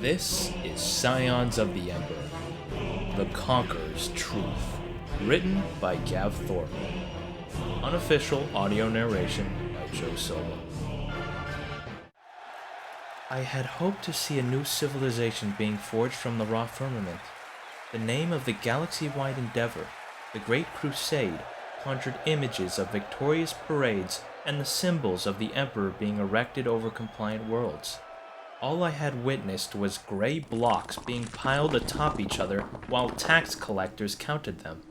This is Scions of the Emperor, the Conqueror's Truth, written by Gav Thorpe. Unofficial audio narration by Joe Silva. I had hoped to see a new civilization being forged from the raw firmament. The name of the galaxy-wide endeavor, the Great Crusade, conjured images of victorious parades and the symbols of the Emperor being erected over compliant worlds. All I had witnessed was gray blocks being piled atop each other while tax collectors counted them.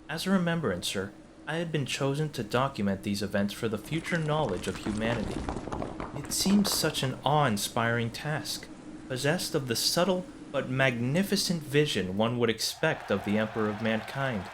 As a remembrancer, I had been chosen to document these events for the future knowledge of humanity. It seemed such an awe-inspiring task, possessed of the subtle but magnificent vision one would expect of the Emperor of mankind.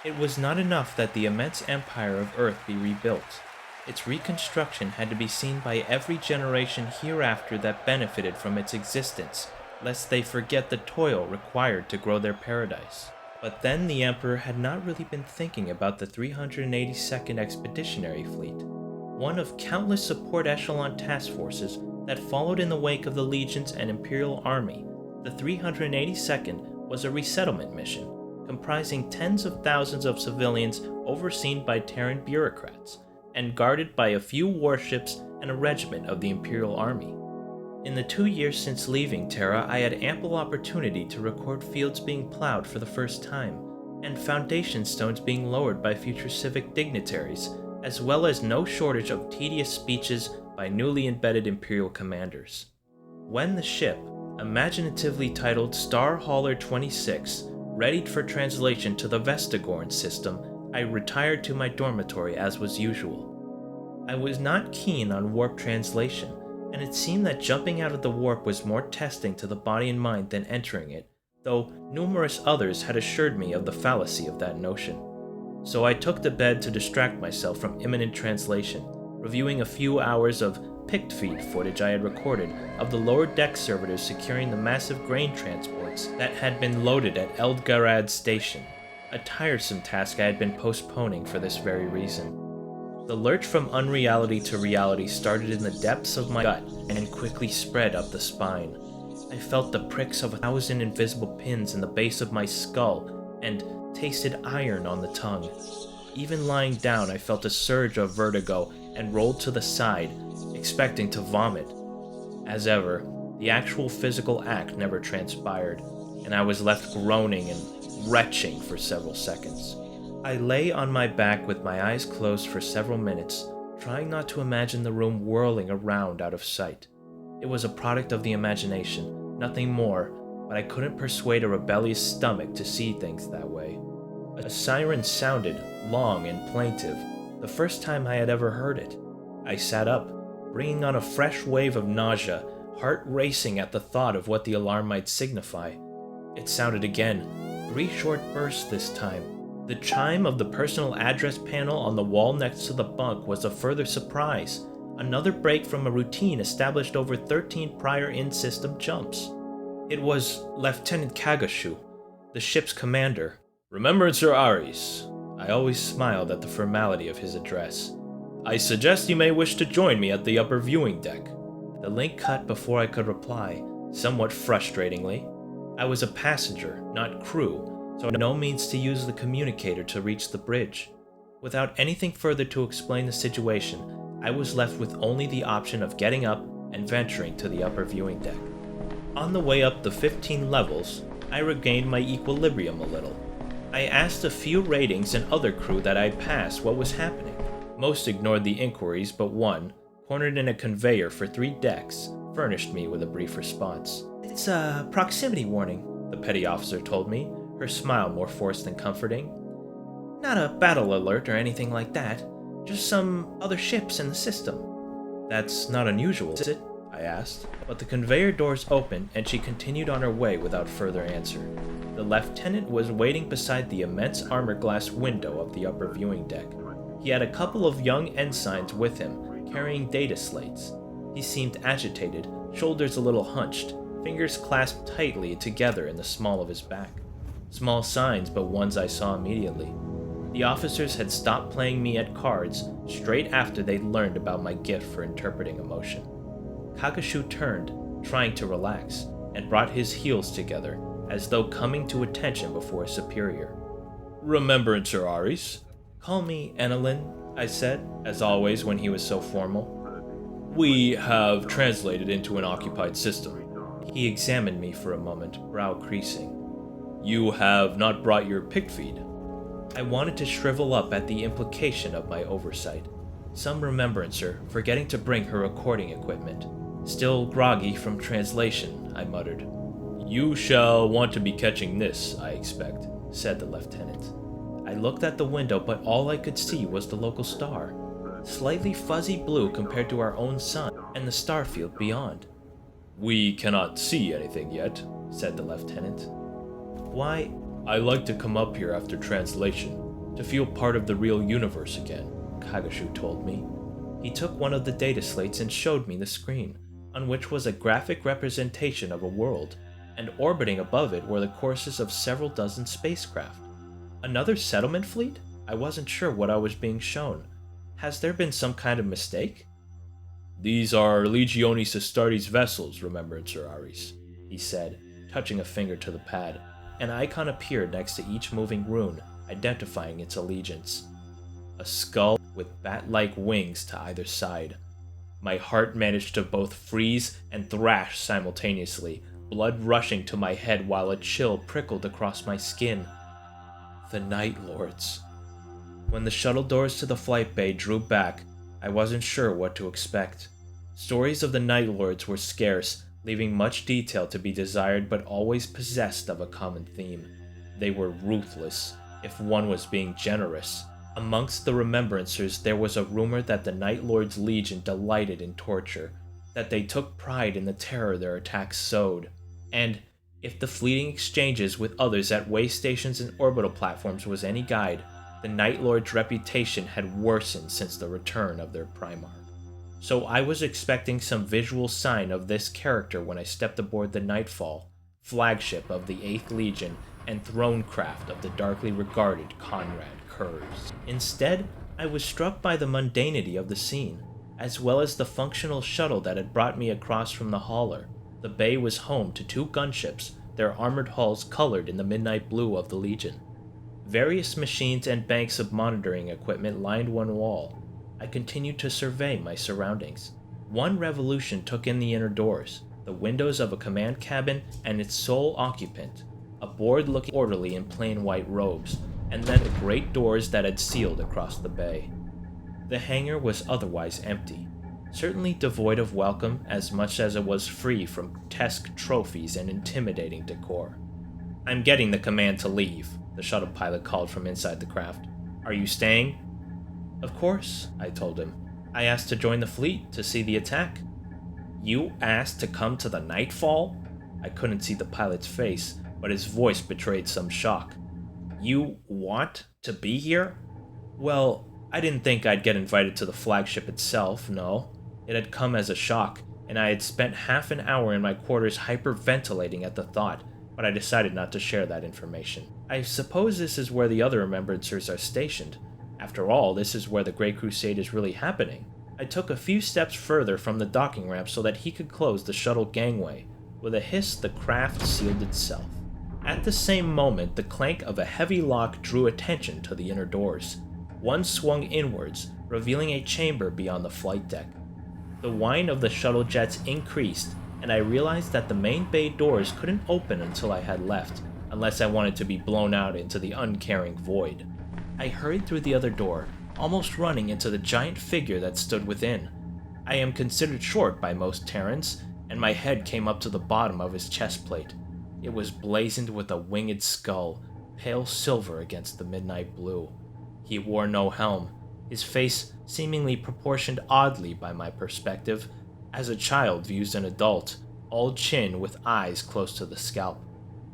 It was not enough that the immense empire of Earth be rebuilt. Its reconstruction had to be seen by every generation hereafter that benefited from its existence, lest they forget the toil required to grow their paradise. But then the Emperor had not really been thinking about the 382nd Expeditionary Fleet, one of countless support echelon task forces that followed in the wake of the legions and Imperial Army. The 382nd was a resettlement mission, comprising tens of thousands of civilians overseen by Terran bureaucrats, and guarded by a few warships and a regiment of the Imperial Army. In the 2 years since leaving Terra, I had ample opportunity to record fields being plowed for the first time, and foundation stones being lowered by future civic dignitaries, as well as no shortage of tedious speeches by newly embedded Imperial commanders. When the ship, imaginatively titled Star Hauler 26, readied for translation to the Vestigorn system, I retired to my dormitory as was usual. I was not keen on warp translation, and it seemed that jumping out of the warp was more testing to the body and mind than entering it, though numerous others had assured me of the fallacy of that notion. So I took to bed to distract myself from imminent translation, reviewing a few hours of picked feed footage I had recorded of the lower deck servitors securing the massive grain transports that had been loaded at Eldgarad Station, a tiresome task I had been postponing for this very reason. The lurch from unreality to reality started in the depths of my gut and quickly spread up the spine. I felt the pricks of 1,000 invisible pins in the base of my skull and tasted iron on the tongue. Even lying down, I felt a surge of vertigo and rolled to the side, expecting to vomit. As ever, the actual physical act never transpired, and I was left groaning and retching for several seconds. I lay on my back with my eyes closed for several minutes, trying not to imagine the room whirling around out of sight. It was a product of the imagination, nothing more, but I couldn't persuade a rebellious stomach to see things that way. A siren sounded, long and plaintive, the first time I had ever heard it. I sat up, bringing on a fresh wave of nausea, heart racing at the thought of what the alarm might signify. It sounded again, 3 short bursts this time. The chime of the personal address panel on the wall next to the bunk was a further surprise, another break from a routine established over 13 prior in-system jumps. It was Lieutenant Kagashu, the ship's commander. "Remembrancer Ares." I always smiled at the formality of his address. "I suggest you may wish to join me at the upper viewing deck." The link cut before I could reply, somewhat frustratingly. I was a passenger, not crew, so no means to use the communicator to reach the bridge. Without anything further to explain the situation, I was left with only the option of getting up and venturing to the upper viewing deck. On the way up the 15 levels, I regained my equilibrium a little. I asked a few ratings and other crew that I'd passed what was happening. Most ignored the inquiries, but one, cornered in a conveyor for 3 decks, furnished me with a brief response. "It's a proximity warning," the petty officer told me, her smile more forced than comforting. "Not a battle alert or anything like that, just some other ships in the system." "That's not unusual, is it?" I asked, but the conveyor doors opened and she continued on her way without further answer. The lieutenant was waiting beside the immense armor glass window of the upper viewing deck. He had a couple of young ensigns with him, carrying data slates. He seemed agitated, shoulders a little hunched, fingers clasped tightly together in the small of his back. Small signs, but ones I saw immediately. The officers had stopped playing me at cards straight after they'd learned about my gift for interpreting emotion. Kagashu turned, trying to relax, and brought his heels together, as though coming to attention before a superior. "Remembrancer Ares." "Call me Enelin," I said, as always when he was so formal. "We have translated into an occupied system." He examined me for a moment, brow creasing. "You have not brought your pick feed." I wanted to shrivel up at the implication of my oversight. Some remembrancer forgetting to bring her recording equipment. "Still groggy from translation," I muttered. "You shall want to be catching this, I expect," said the lieutenant. I looked at the window, but all I could see was the local star, slightly fuzzy blue compared to our own sun, and the starfield beyond. "We cannot see anything yet," said the lieutenant. "Why, I like to come up here after translation, to feel part of the real universe again," Kagashu told me. He took one of the data slates and showed me the screen, on which was a graphic representation of a world, and orbiting above it were the courses of several dozen spacecraft. Another settlement fleet? I wasn't sure what I was being shown. Has there been some kind of mistake? "These are Legionis Astartes vessels, Remembrancer Ares," he said, touching a finger to the pad. An icon appeared next to each moving rune, identifying its allegiance. A skull with bat-like wings to either side. My heart managed to both freeze and thrash simultaneously, blood rushing to my head while a chill prickled across my skin. The Night Lords. When the shuttle doors to the flight bay drew back, I wasn't sure what to expect. Stories of the Night Lords were scarce, leaving much detail to be desired but always possessed of a common theme. They were ruthless, if one was being generous. Amongst the remembrancers there was a rumor that the Night Lords' Legion delighted in torture, that they took pride in the terror their attacks sowed, and, if the fleeting exchanges with others at way stations and orbital platforms was any guide, the Night Lord's reputation had worsened since the return of their Primarch. So I was expecting some visual sign of this character when I stepped aboard the Nightfall, flagship of the 8th Legion and thronecraft of the darkly regarded Konrad Curze. Instead, I was struck by the mundanity of the scene, as well as the functional shuttle that had brought me across from the hauler. The bay was home to 2 gunships, their armored hulls colored in the midnight blue of the Legion. Various machines and banks of monitoring equipment lined one wall. I continued to survey my surroundings. One revolution took in the inner doors, the windows of a command cabin and its sole occupant, a bored-looking orderly in plain white robes, and then the great doors that had sealed across the bay. The hangar was otherwise empty, certainly devoid of welcome as much as it was free from grotesque trophies and intimidating decor. "I'm getting the command to leave," the shuttle pilot called from inside the craft. "Are you staying?" "Of course," I told him. "I asked to join the fleet to see the attack." "You asked to come to the Nightfall?" I couldn't see the pilot's face, but his voice betrayed some shock. "You want to be here?" "Well, I didn't think I'd get invited to the flagship itself, no. It had come as a shock, and I had spent half an hour in my quarters hyperventilating at the thought, but I decided not to share that information. I suppose this is where the other remembrancers are stationed. After all, this is where the Great Crusade is really happening. I took a few steps further from the docking ramp so that he could close the shuttle gangway. With a hiss, the craft sealed itself. At the same moment, the clank of a heavy lock drew attention to the inner doors. One swung inwards, revealing a chamber beyond the flight deck. The whine of the shuttle jets increased, and I realized that the main bay doors couldn't open until I had left, unless I wanted to be blown out into the uncaring void. I hurried through the other door, almost running into the giant figure that stood within. I am considered short by most Terrans, and my head came up to the bottom of his chest plate. It was blazoned with a winged skull, pale silver against the midnight blue. He wore no helm, his face seemingly proportioned oddly by my perspective, as a child views an adult, all chin with eyes close to the scalp.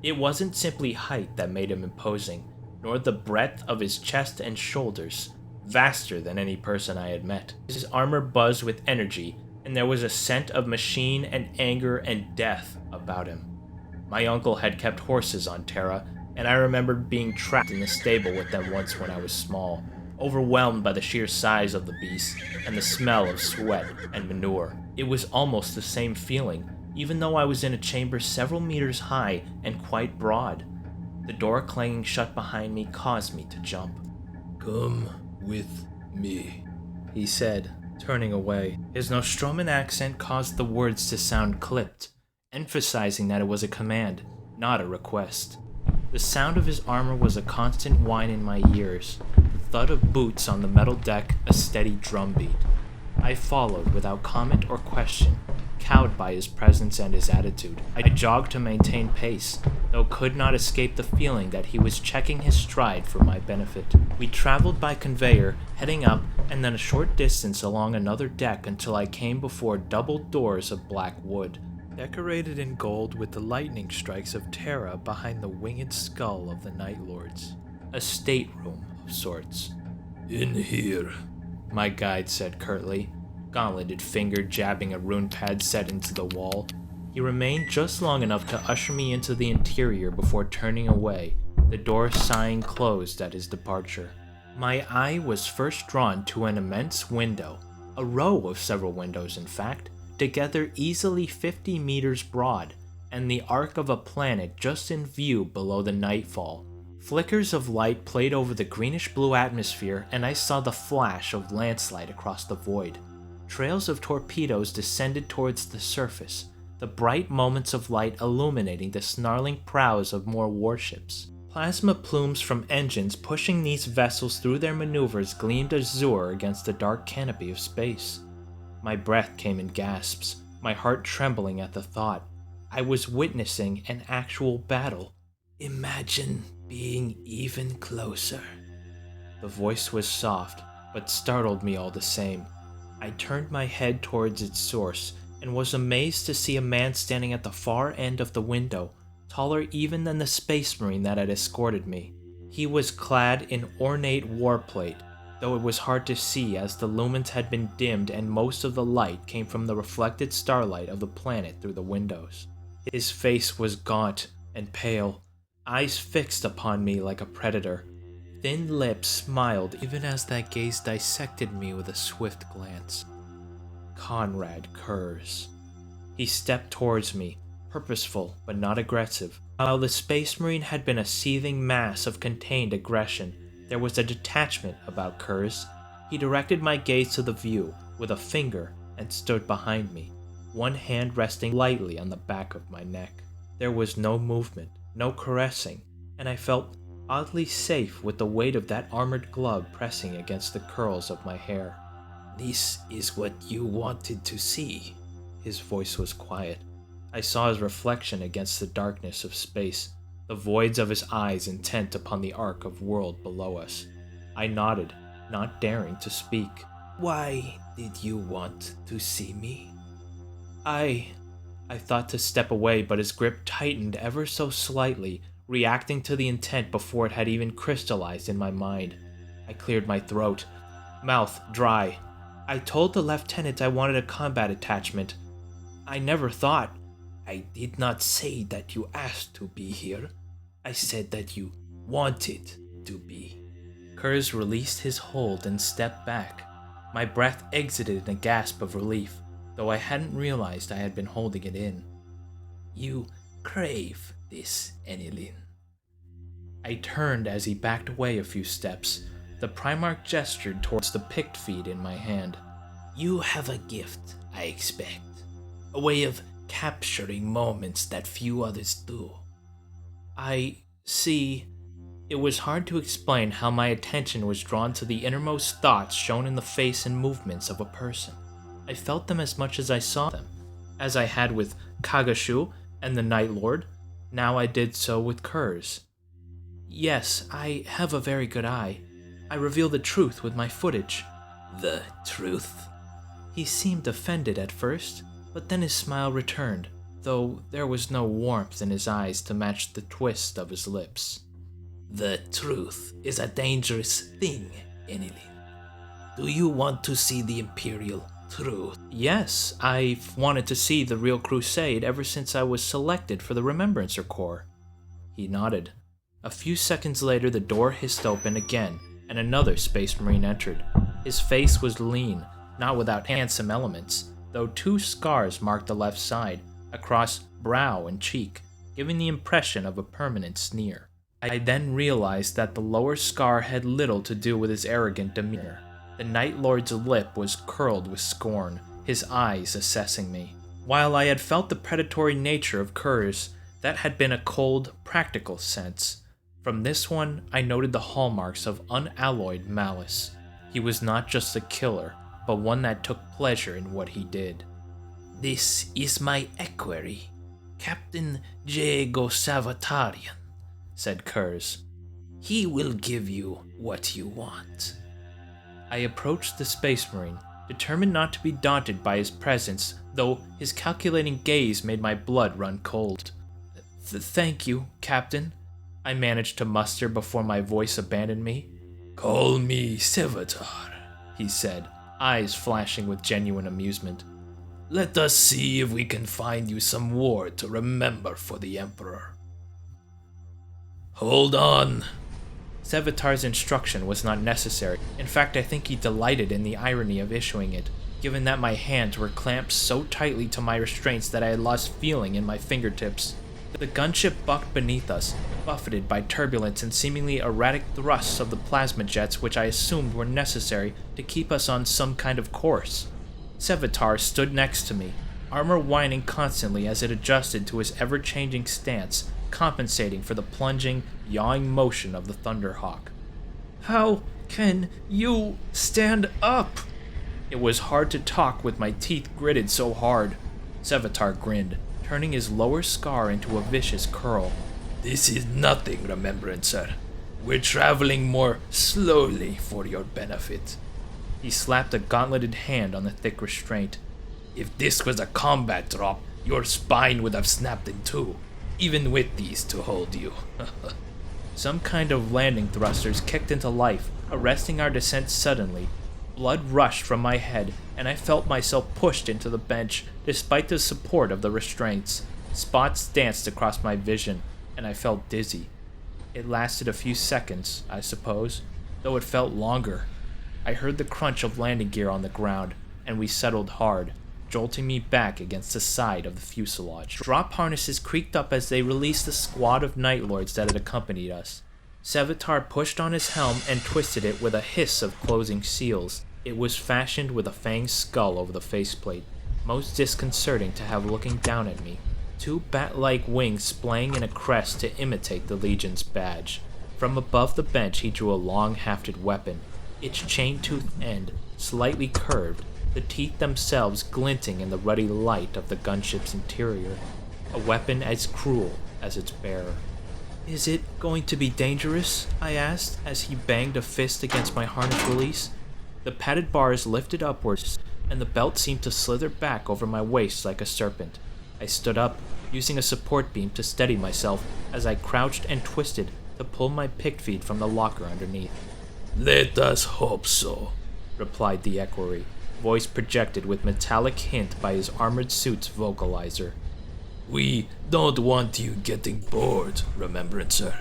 It wasn't simply height that made him imposing, nor the breadth of his chest and shoulders, vaster than any person I had met. His armor buzzed with energy, and there was a scent of machine and anger and death about him. My uncle had kept horses on Terra, and I remembered being trapped in the stable with them once when I was small, overwhelmed by the sheer size of the beast and the smell of sweat and manure. It was almost the same feeling, even though I was in a chamber several meters high and quite broad. The door clanging shut behind me caused me to jump. "Come with me," he said, turning away. His Nostroman accent caused the words to sound clipped, emphasizing that it was a command, not a request. The sound of his armor was a constant whine in my ears, the thud of boots on the metal deck a steady drumbeat. I followed without comment or question, cowed by his presence and his attitude. I jogged to maintain pace, though could not escape the feeling that he was checking his stride for my benefit. We traveled by conveyor, heading up, and then a short distance along another deck until I came before double doors of black wood, decorated in gold with the lightning strikes of Terra behind the winged skull of the Night Lords. A stateroom of sorts. "In here," my guide said curtly, gauntleted finger jabbing a rune pad set into the wall. He remained just long enough to usher me into the interior before turning away, the door sighing closed at his departure. My eye was first drawn to an immense window, a row of several windows in fact, together easily 50 meters broad, and the arc of a planet just in view below the Nightfall. Flickers of light played over the greenish-blue atmosphere, and I saw the flash of landslide across the void. Trails of torpedoes descended towards the surface, the bright moments of light illuminating the snarling prows of more warships. Plasma plumes from engines pushing these vessels through their maneuvers gleamed azure against the dark canopy of space. My breath came in gasps, my heart trembling at the thought. I was witnessing an actual battle. "Imagine being even closer." The voice was soft, but startled me all the same. I turned my head towards its source, and was amazed to see a man standing at the far end of the window, taller even than the space marine that had escorted me. He was clad in ornate warplate, though it was hard to see as the lumens had been dimmed and most of the light came from the reflected starlight of the planet through the windows. His face was gaunt and pale, eyes fixed upon me like a predator. Thin lips smiled even as that gaze dissected me with a swift glance. Konrad Curze. He stepped towards me, purposeful but not aggressive. While the Space Marine had been a seething mass of contained aggression, there was a detachment about Curze. He directed my gaze to the view with a finger and stood behind me, one hand resting lightly on the back of my neck. There was no movement, no caressing, and I felt oddly safe with the weight of that armored glove pressing against the curls of my hair. "This is what you wanted to see." His voice was quiet. I saw his reflection against the darkness of space, the voids of his eyes intent upon the arc of world below us. I nodded, not daring to speak. "Why did you want to see me?" I thought to step away, but his grip tightened ever so slightly, reacting to the intent before it had even crystallized in my mind. I cleared my throat, mouth dry. I told the lieutenant I wanted a combat attachment. I never thought. "I did not say that you asked to be here. I said that you wanted to be." Curze released his hold and stepped back. My breath exited in a gasp of relief, though I hadn't realized I had been holding it in. "You crave this, Enilin." I turned as he backed away a few steps. The Primarch gestured towards the picked feed in my hand. "You have a gift, I expect. A way of capturing moments that few others do." I see. It was hard to explain how my attention was drawn to the innermost thoughts shown in the face and movements of a person. I felt them as much as I saw them, as I had with Kagashu and the Night Lord. Now I did so with Curze. Yes, I have a very good eye. I reveal the truth with my footage. "The truth?" He seemed offended at first, but then his smile returned, though there was no warmth in his eyes to match the twist of his lips. "The truth is a dangerous thing, Enilin. Do you want to see the Imperial truth?" Yes, I've wanted to see the real Crusade ever since I was selected for the Remembrancer Corps. He nodded. A few seconds later, the door hissed open again, and another Space Marine entered. His face was lean, not without handsome elements, though 2 scars marked the left side, across brow and cheek, giving the impression of a permanent sneer. I then realized that the lower scar had little to do with his arrogant demeanor. The Night Lord's lip was curled with scorn, his eyes assessing me. While I had felt the predatory nature of Curze, that had been a cold, practical sense. From this one, I noted the hallmarks of unalloyed malice. He was not just a killer, but one that took pleasure in what he did. This is my equerry, Captain Diego Savatarian, said Curze. He will give you what you want. I approached the Space Marine, determined not to be daunted by his presence, though his calculating gaze made my blood run cold. Thank you, Captain, I managed to muster before my voice abandoned me. Call me Sevatar, he said, eyes flashing with genuine amusement. Let us see if we can find you some war to remember for the Emperor. Hold on. Sevatar's instruction was not necessary. In fact, I think he delighted in the irony of issuing it, given that my hands were clamped so tightly to my restraints that I had lost feeling in my fingertips. The gunship bucked beneath us, buffeted by turbulence and seemingly erratic thrusts of the plasma jets which I assumed were necessary to keep us on some kind of course. Sevatar stood next to me, armor whining constantly as it adjusted to his ever-changing stance, compensating for the plunging, yawing motion of the Thunderhawk. How can you stand up? It was hard to talk with my teeth gritted so hard. Sevatar grinned, turning his lower scar into a vicious curl. This is nothing, Remembrancer. We're traveling more slowly for your benefit. He slapped a gauntleted hand on the thick restraint. If this was a combat drop, your spine would have snapped in two, even with these to hold you. Some kind of landing thrusters kicked into life, arresting our descent suddenly. Blood rushed from my head, and I felt myself pushed into the bench, despite the support of the restraints. Spots danced across my vision, and I felt dizzy. It lasted a few seconds, I suppose, though it felt longer. I heard the crunch of landing gear on the ground, and we settled hard, jolting me back against the side of the fuselage. Drop harnesses creaked up as they released the squad of Night Lords that had accompanied us. Sevatar pushed on his helm and twisted it with a hiss of closing seals. It was fashioned with a fanged skull over the faceplate, most disconcerting to have looking down at me. Two bat-like wings splaying in a crest to imitate the Legion's badge. From above the bench he drew a long hafted weapon, its chain-toothed end slightly curved, the teeth themselves glinting in the ruddy light of the gunship's interior. A weapon as cruel as its bearer. Is it going to be dangerous? I asked as he banged a fist against my harness release. The padded bars lifted upwards, and the belt seemed to slither back over my waist like a serpent. I stood up, using a support beam to steady myself as I crouched and twisted to pull my picked feet from the locker underneath. Let us hope so, replied the equerry, voice projected with metallic hint by his armored suit's vocalizer. We don't want you getting bored, Remembrancer.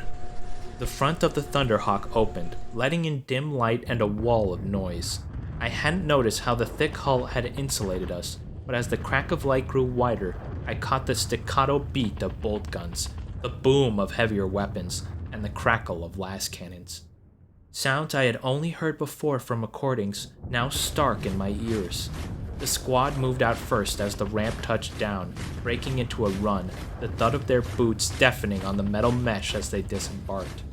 The front of the Thunderhawk opened, letting in dim light and a wall of noise. I hadn't noticed how the thick hull had insulated us, but as the crack of light grew wider, I caught the staccato beat of bolt guns, the boom of heavier weapons, and the crackle of las cannons. Sounds I had only heard before from recordings, now stark in my ears. The squad moved out first as the ramp touched down, breaking into a run, the thud of their boots deafening on the metal mesh as they disembarked.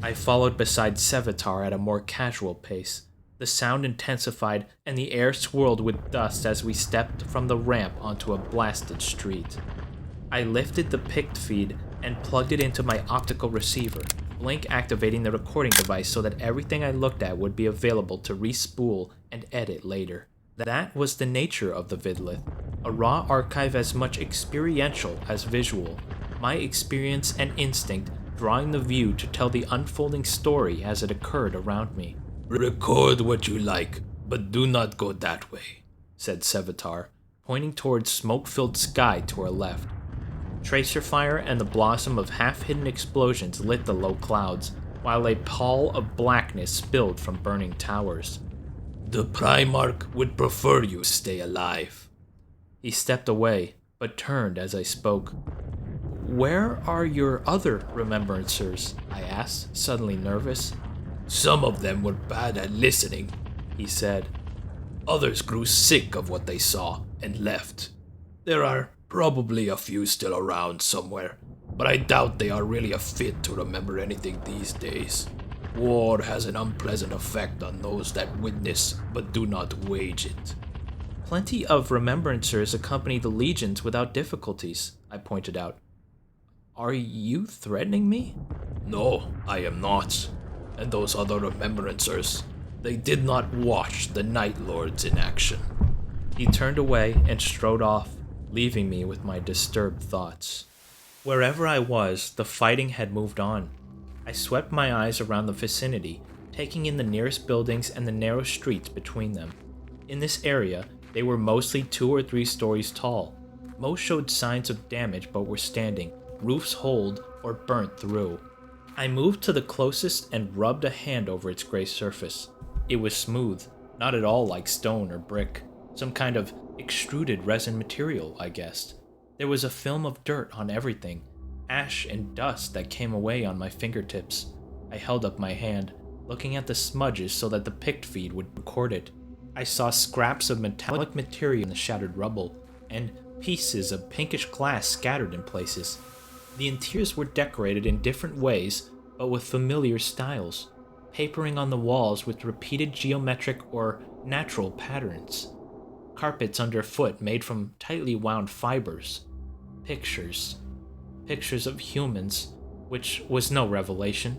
I followed beside Sevatar at a more casual pace. The sound intensified, and the air swirled with dust as we stepped from the ramp onto a blasted street. I lifted the picked feed and plugged it into my optical receiver, Blink activating the recording device so that everything I looked at would be available to re-spool and edit later. That was the nature of the vidlith, a raw archive as much experiential as visual, my experience and instinct drawing the view to tell the unfolding story as it occurred around me. Record what you like, but do not go that way, said Sevatar, pointing towards smoke-filled sky to our left. Tracer fire and the blossom of half-hidden explosions lit the low clouds, while a pall of blackness spilled from burning towers. The Primarch would prefer you stay alive. He stepped away, but turned as I spoke. "Where are your other remembrancers?" I asked, suddenly nervous. "Some of them were bad at listening," he said. "Others grew sick of what they saw and left. There are probably a few still around somewhere, but I doubt they are really a fit to remember anything these days. War has an unpleasant effect on those that witness but do not wage it." "Plenty of remembrancers accompany the legions without difficulties," I pointed out. "Are you threatening me?" "No, I am not. And those other remembrancers, they did not watch the Night Lords in action." He turned away and strode off, leaving me with my disturbed thoughts. Wherever I was, the fighting had moved on. I swept my eyes around the vicinity, taking in the nearest buildings and the narrow streets between them. In this area, they were mostly 2 or 3 stories tall. Most showed signs of damage but were standing, roofs holed or burnt through. I moved to the closest and rubbed a hand over its gray surface. It was smooth, not at all like stone or brick. Some kind of extruded resin material, I guessed. There was a film of dirt on everything, ash and dust that came away on my fingertips. I held up my hand, looking at the smudges so that the pict feed would record it. I saw scraps of metallic material in the shattered rubble, and pieces of pinkish glass scattered in places. The interiors were decorated in different ways, but with familiar styles, papering on the walls with repeated geometric or natural patterns. Carpets underfoot made from tightly wound fibers. Pictures of humans, which was no revelation.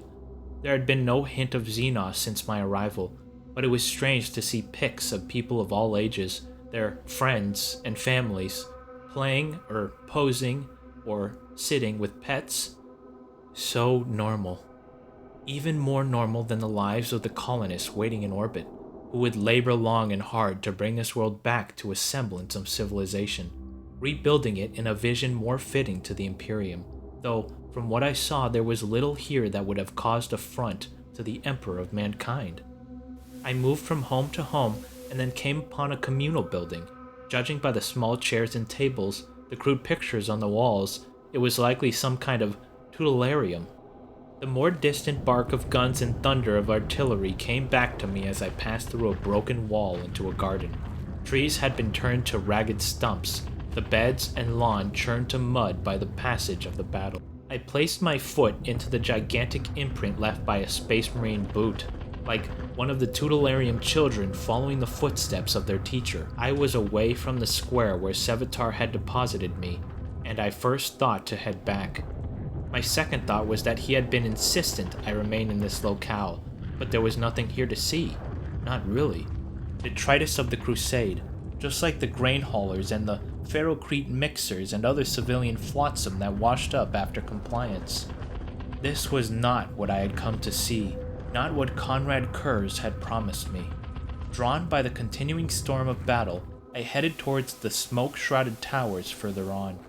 There had been no hint of Xenos since my arrival, but it was strange to see pics of people of all ages, their friends and families, playing or posing or sitting with pets. So normal. Even more normal than the lives of the colonists waiting in orbit, who would labor long and hard to bring this world back to a semblance of civilization, rebuilding it in a vision more fitting to the Imperium, though from what I saw there was little here that would have caused affront to the Emperor of mankind. I moved from home to home and then came upon a communal building. Judging by the small chairs and tables, the crude pictures on the walls, it was likely some kind of tutelarium. The more distant bark of guns and thunder of artillery came back to me as I passed through a broken wall into a garden. Trees had been turned to ragged stumps, the beds and lawn churned to mud by the passage of the battle. I placed my foot into the gigantic imprint left by a Space Marine boot. Like one of the tutelarium children following the footsteps of their teacher, I was away from the square where Sevatar had deposited me, and I first thought to head back. My second thought was that he had been insistent I remain in this locale, but there was nothing here to see. Not really. Detritus of the Crusade, just like the grain haulers and the ferrocrete mixers and other civilian flotsam that washed up after compliance. This was not what I had come to see, not what Konrad Curze had promised me. Drawn by the continuing storm of battle, I headed towards the smoke-shrouded towers further on.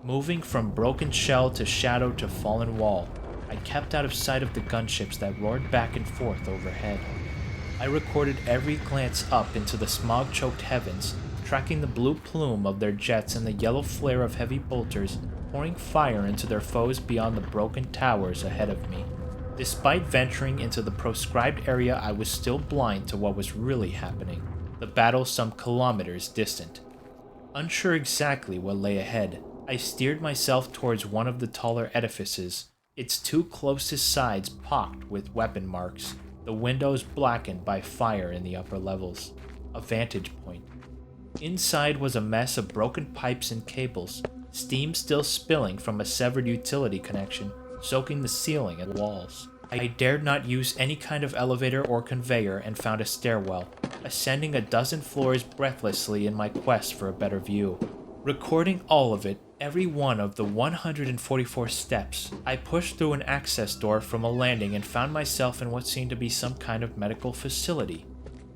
Moving from broken shell to shadow to fallen wall, I kept out of sight of the gunships that roared back and forth overhead. I recorded every glance up into the smog-choked heavens, tracking the blue plume of their jets and the yellow flare of heavy bolters pouring fire into their foes beyond the broken towers ahead of me. Despite venturing into the proscribed area, I was still blind to what was really happening, the battle some kilometers distant. Unsure exactly what lay ahead, I steered myself towards one of the taller edifices, its 2 closest sides pocked with weapon marks, the windows blackened by fire in the upper levels. A vantage point. Inside was a mess of broken pipes and cables, steam still spilling from a severed utility connection, soaking the ceiling and walls. I dared not use any kind of elevator or conveyor and found a stairwell, ascending a dozen floors breathlessly in my quest for a better view. Recording all of it, every one of the 144 steps, I pushed through an access door from a landing and found myself in what seemed to be some kind of medical facility.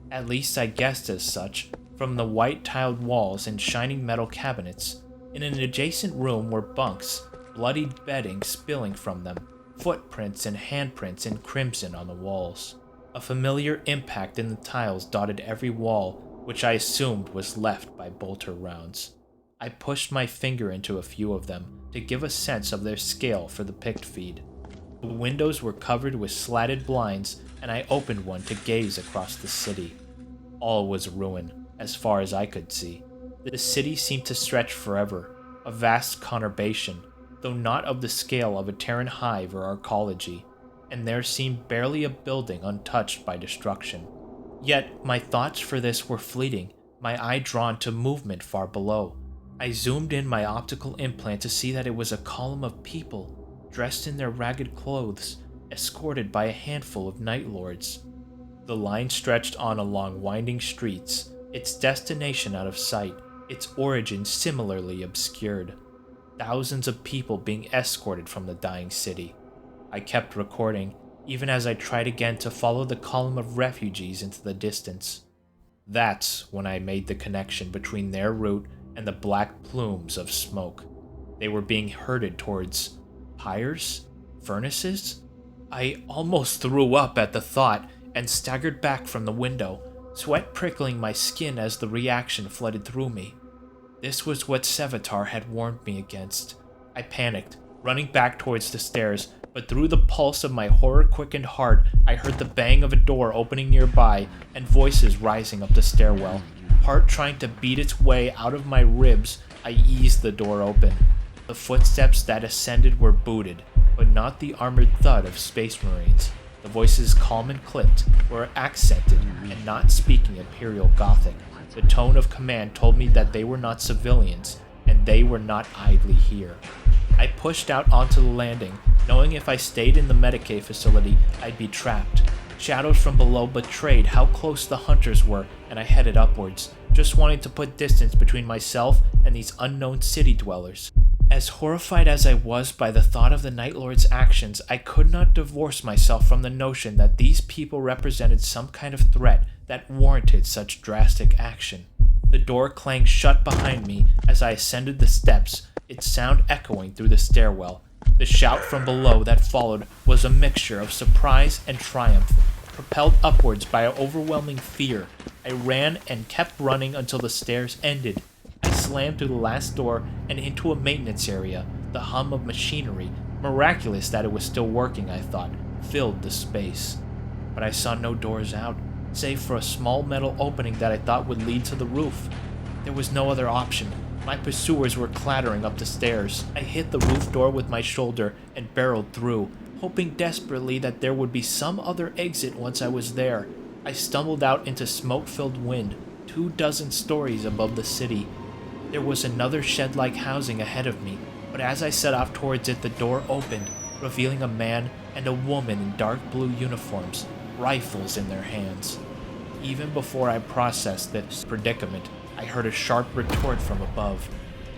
At least I guessed as such, from the white tiled walls and shining metal cabinets. In an adjacent room were bunks, bloodied bedding spilling from them, footprints and handprints in crimson on the walls. A familiar impact in the tiles dotted every wall, which I assumed was left by bolter rounds. I pushed my finger into a few of them to give a sense of their scale for the pict feed. The windows were covered with slatted blinds, and I opened one to gaze across the city. All was ruin, as far as I could see. The city seemed to stretch forever, a vast conurbation, though not of the scale of a Terran hive or arcology, and there seemed barely a building untouched by destruction. Yet my thoughts for this were fleeting, my eye drawn to movement far below. I zoomed in my optical implant to see that it was a column of people, dressed in their ragged clothes, escorted by a handful of Night Lords. The line stretched on along winding streets, its destination out of sight, its origin similarly obscured. Thousands of people being escorted from the dying city. I kept recording, even as I tried again to follow the column of refugees into the distance. That's when I made the connection between their route and the black plumes of smoke. They were being herded towards pyres? Furnaces? I almost threw up at the thought and staggered back from the window, sweat prickling my skin as the reaction flooded through me. This was what Sevatar had warned me against. I panicked, running back towards the stairs, but through the pulse of my horror-quickened heart, I heard the bang of a door opening nearby and voices rising up the stairwell. Heart trying to beat its way out of my ribs, I eased the door open. The footsteps that ascended were booted, but not the armored thud of Space Marines. The voices, calm and clipped, were accented and not speaking Imperial Gothic. The tone of command told me that they were not civilians, and they were not idly here. I pushed out onto the landing, knowing if I stayed in the Medicaid facility, I'd be trapped. Shadows from below betrayed how close the hunters were, and I headed upwards, just wanting to put distance between myself and these unknown city dwellers. As horrified as I was by the thought of the Night Lord's actions, I could not divorce myself from the notion that these people represented some kind of threat that warranted such drastic action. The door clanged shut behind me as I ascended the steps, its sound echoing through the stairwell. The shout from below that followed was a mixture of surprise and triumph. Propelled upwards by overwhelming fear, I ran and kept running until the stairs ended. I slammed through the last door and into a maintenance area. The hum of machinery, miraculous that it was still working, I thought, filled the space. But I saw no doors out, save for a small metal opening that I thought would lead to the roof. There was no other option. My pursuers were clattering up the stairs. I hit the roof door with my shoulder and barreled through, hoping desperately that there would be some other exit once I was there. I stumbled out into smoke-filled wind, 24 stories above the city. There was another shed-like housing ahead of me, but as I set off towards it, the door opened, revealing a man and a woman in dark blue uniforms, rifles in their hands. Even before I processed this predicament, I heard a sharp retort from above.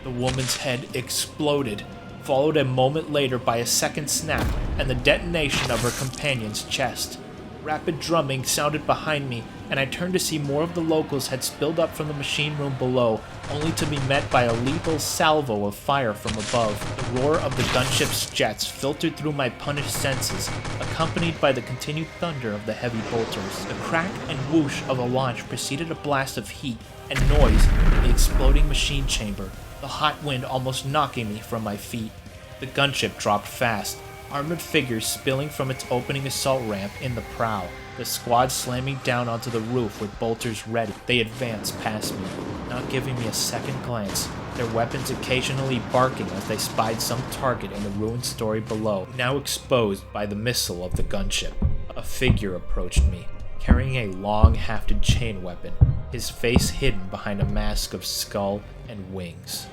The woman's head exploded, followed a moment later by a second snap and the detonation of her companion's chest. Rapid drumming sounded behind me, and I turned to see more of the locals had spilled up from the machine room below, only to be met by a lethal salvo of fire from above. The roar of the gunship's jets filtered through my punished senses, accompanied by the continued thunder of the heavy bolters. The crack and whoosh of a launch preceded a blast of heat and noise in the exploding machine chamber, the hot wind almost knocking me from my feet. The gunship dropped fast, armored figures spilling from its opening assault ramp in the prow, the squad slamming down onto the roof with bolters ready. They advanced past me, not giving me a second glance, their weapons occasionally barking as they spied some target in the ruined story below, now exposed by the missile of the gunship. A figure approached me, carrying a long, hafted chain weapon, his face hidden behind a mask of skull and wings.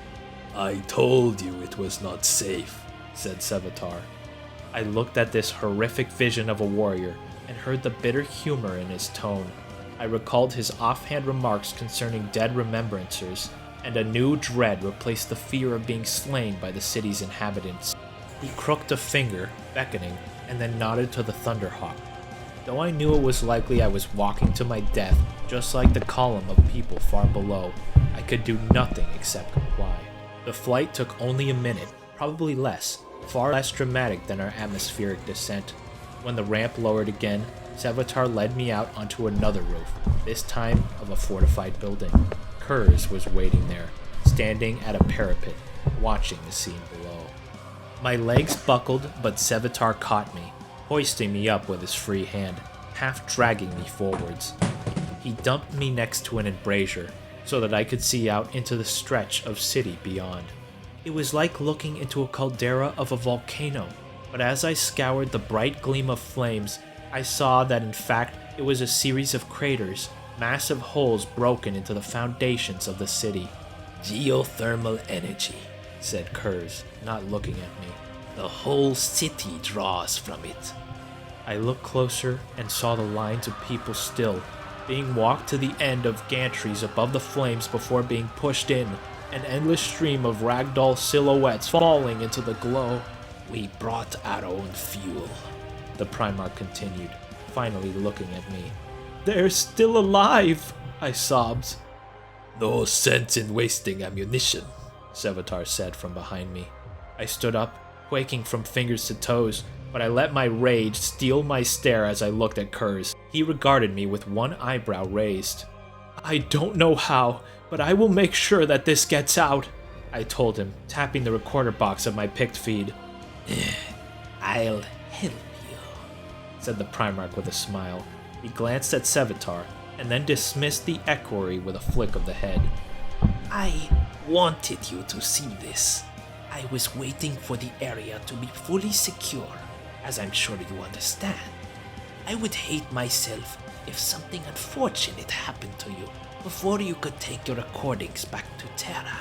"I told you it was not safe," said Sevatar. I looked at this horrific vision of a warrior and heard the bitter humor in his tone. I recalled his offhand remarks concerning dead remembrancers, and a new dread replaced the fear of being slain by the city's inhabitants. He crooked a finger, beckoning, and then nodded to the Thunderhawk. Though I knew it was likely I was walking to my death, just like the column of people far below, I could do nothing except comply. The flight took only a minute, probably less, far less dramatic than our atmospheric descent. When the ramp lowered again, Sevatar led me out onto another roof, this time of a fortified building. Curze was waiting there, standing at a parapet, watching the scene below. My legs buckled, but Sevatar caught me, hoisting me up with his free hand, half dragging me forwards. He dumped me next to an embrasure, so that I could see out into the stretch of city beyond. It was like looking into a caldera of a volcano, but as I scoured the bright gleam of flames, I saw that in fact it was a series of craters, massive holes broken into the foundations of the city. Geothermal energy, said Curze, not looking at me. The whole city draws from it. I looked closer and saw the lines of people still, being walked to the end of gantries above the flames before being pushed in, an endless stream of ragdoll silhouettes falling into the glow. We brought our own fuel, the Primarch continued, finally looking at me. They're still alive, I sobbed. No sense in wasting ammunition, Sevatar said from behind me. I stood up, quaking from fingers to toes, but I let my rage steal my stare as I looked at Curze. He regarded me with one eyebrow raised. I don't know how, but I will make sure that this gets out, I told him, tapping the recorder box of my picked feed. I'll help you, said the Primarch with a smile. He glanced at Sevatar, and then dismissed the equerry with a flick of the head. I wanted you to see this. I was waiting for the area to be fully secure, as I'm sure you understand. I would hate myself if something unfortunate happened to you before you could take your recordings back to Terra.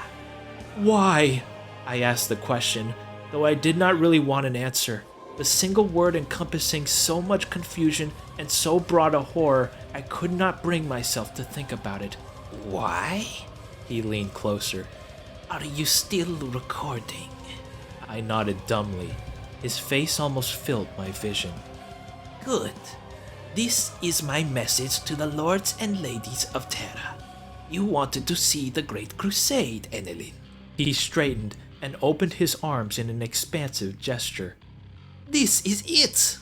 Why? I asked the question, though I did not really want an answer. The single word encompassing so much confusion and so broad a horror, I could not bring myself to think about it. Why? He leaned closer. Are you still recording? I nodded dumbly. His face almost filled my vision. Good. This is my message to the lords and ladies of Terra. You wanted to see the Great Crusade, Enelin. He straightened and opened his arms in an expansive gesture. This is it!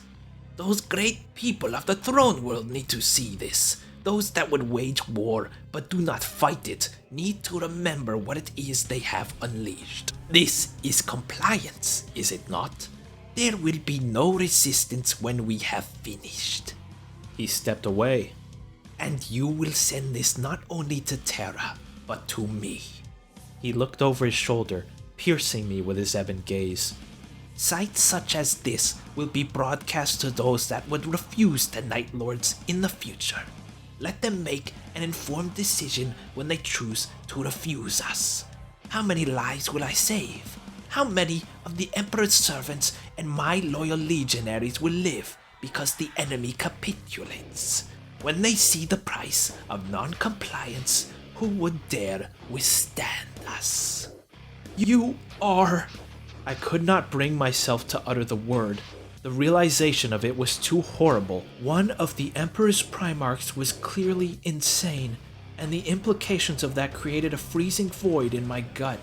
Those great people of the throne world need to see this. Those that would wage war but do not fight it need to remember what it is they have unleashed. This is compliance, is it not? There will be no resistance when we have finished. He stepped away. And you will send this not only to Terra, but to me. He looked over his shoulder, piercing me with his ebon gaze. Sights such as this will be broadcast to those that would refuse the Night Lords in the future. Let them make an informed decision when they choose to refuse us. How many lives will I save? How many of the Emperor's servants and my loyal legionaries will live because the enemy capitulates? When they see the price of non-compliance, who would dare withstand us? You are... I could not bring myself to utter the word. The realization of it was too horrible. One of the Emperor's Primarchs was clearly insane, and the implications of that created a freezing void in my gut.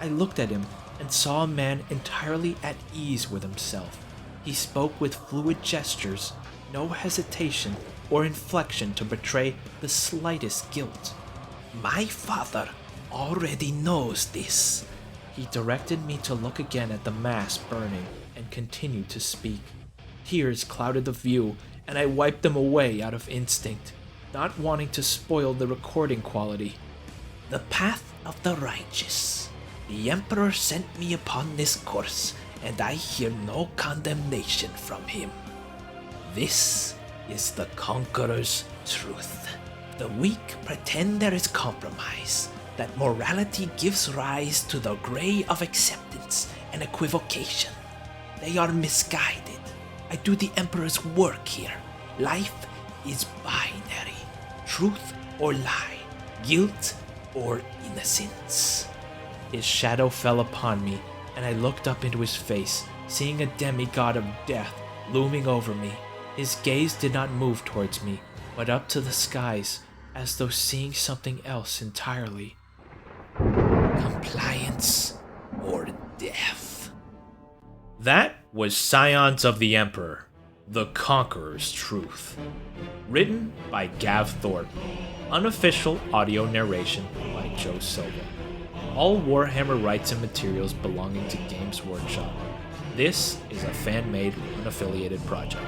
I looked at him and saw a man entirely at ease with himself. He spoke with fluid gestures, no hesitation or inflection to betray the slightest guilt. My father already knows this. He directed me to look again at the mass burning and continued to speak. Tears clouded the view, and I wiped them away out of instinct, not wanting to spoil the recording quality. The path of the righteous. The Emperor sent me upon this course, and I hear no condemnation from him. This is the Conqueror's truth. The weak pretend there is compromise, that morality gives rise to the gray of acceptance and equivocation. They are misguided. I do the Emperor's work here. Life is binary. Truth or lie. Guilt or innocence. His shadow fell upon me, and I looked up into his face, seeing a demigod of death looming over me. His gaze did not move towards me, but up to the skies, as though seeing something else entirely. Compliance or death. That was Scions of the Emperor, The Conqueror's Truth. Written by Gav Thorpe. Unofficial audio narration by Joe Silva. all Warhammer rights and materials belonging to Games Workshop. This is a fan-made, unaffiliated project.